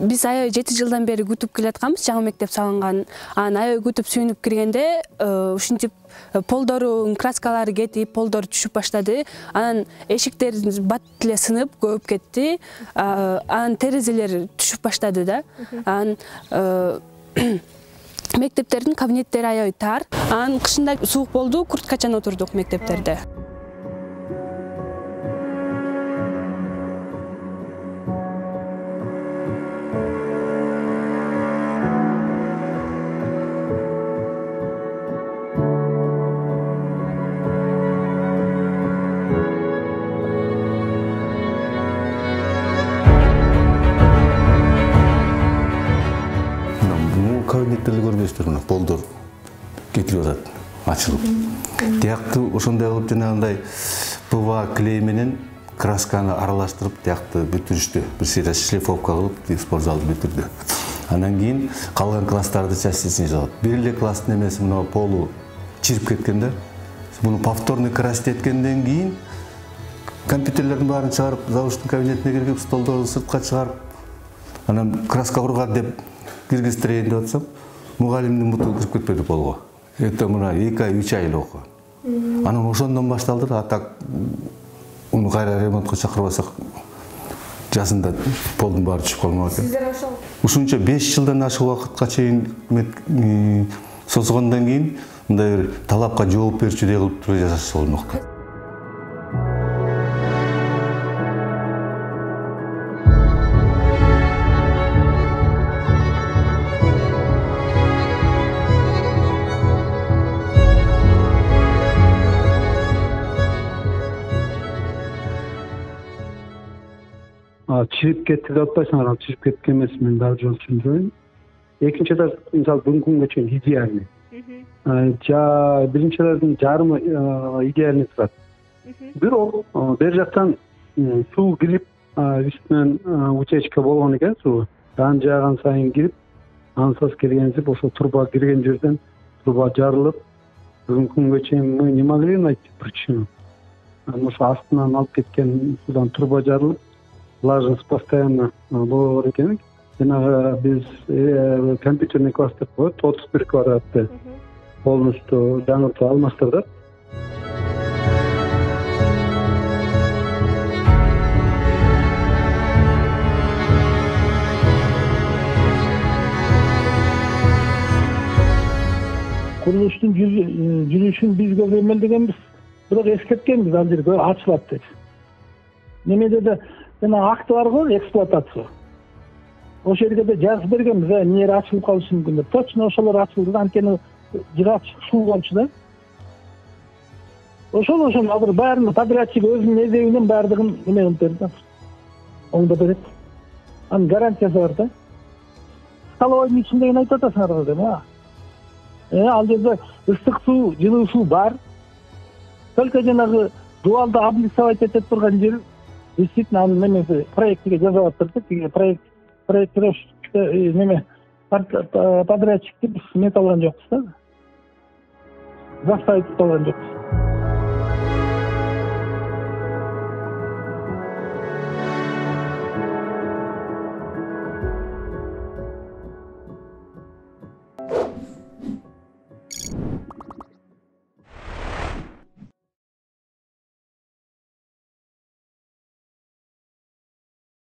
биз аябай 7 жылдан бери күтүп келатканбыз, жаңы мектеп салынган. Анан аябай күтүп сүйүнүп киргенде ушинтип полдору краскалары кетип, полдор түшүп баштады. Анан эшиктер бат эле сынып көбүп кетти. Анан терезелер түшүп баштады да. Анан мектептердин кабинеттери аябай тар. Анан кышында суук болду, курткачан отурдук мектептерде. Кабинеттерди көргөздөр, мына полдор кетип атат, ачылып. Тиякты ошондой кылып жанагындай ПВА клей менен красканы аралаштырып, тиякты бүтүрүштү. Бир сыйра шлифовка кылып, спортзалды бүтүрдү. Анан кийин калган класстарды частичный жасап. Бир эле класстын эмеси мына полу чирип кеткен да. Муну повторный красить эткенден кийин компьютерлердин баарын чыгарып, завуштун кабинетине киргип, столдорду сыртка чыгарып, анан краска кургат деп киргизтирейин деп атсам, мугалимдин буту кирип кетпеди полго. Это мына 2 ай, 3 ай эле окуу. Анан ошондон башталды да, атак уну кайра ремонтко чакырбасак жазында полдун баары түшүп калмак экен. Сиздер ошол Ушунча 5 жылдан ашык убакытка чейин созгондон кийин мындай бир талапка жооп берүүчүдөй кылып туруп жасашса болмок. Чирип кетти деп атпайсыңар, ал чирип кеткен эмес, мен дагы жол түшүндүрөйүн. Экинчи этаж мисалы бүгүнкү күнгө чейин идеальный. Биринчи этаждын жарымы идеальный турат. Бирок бер жактан суу кирип, үстүнөн утечка болгон экен суу. Жан жааган сайын кирип, ансыз киргенсип, ошо труба кирген жерден труба жарылып, бүгүнкү күнгө чейин мы не могли найти причину. Ошо астынан алып кеткен судан труба жарылып, влажность постоянно болор экен. Жанагы биз компьютерный класс деп коет, 31 квадратты полностью жаңыртып алмаштырдык. Курулуштун жүрүшүн биз көп эмелдегенбиз, бирок эскерткенбиз, ал жерде ачылат деп. Немеде да жана акты бар го, эксплуатация. Ошол жерге да жазып бергенбиз, эмне ачылып калышы мүмкүн деп. Точно ошолор ачылды, анткени жыгач суу болчу да. Ошол азыр баарын подрядчик өзүнүн эсебинен баардыгын эме кылып берди. Оңдоп берет. Анын гарантиясы бар да. Столовойдун ичиндегини айтып атасыңар деп, ал жерде ыстык суу, жылуу суу бар. Только жанагы дуалды облицовать этип турган жер действительно анын немеси проектиге жазып атырдык. Проект неме подрядчикти биз мете алган жокпуз да. Заставить алган жокпуз.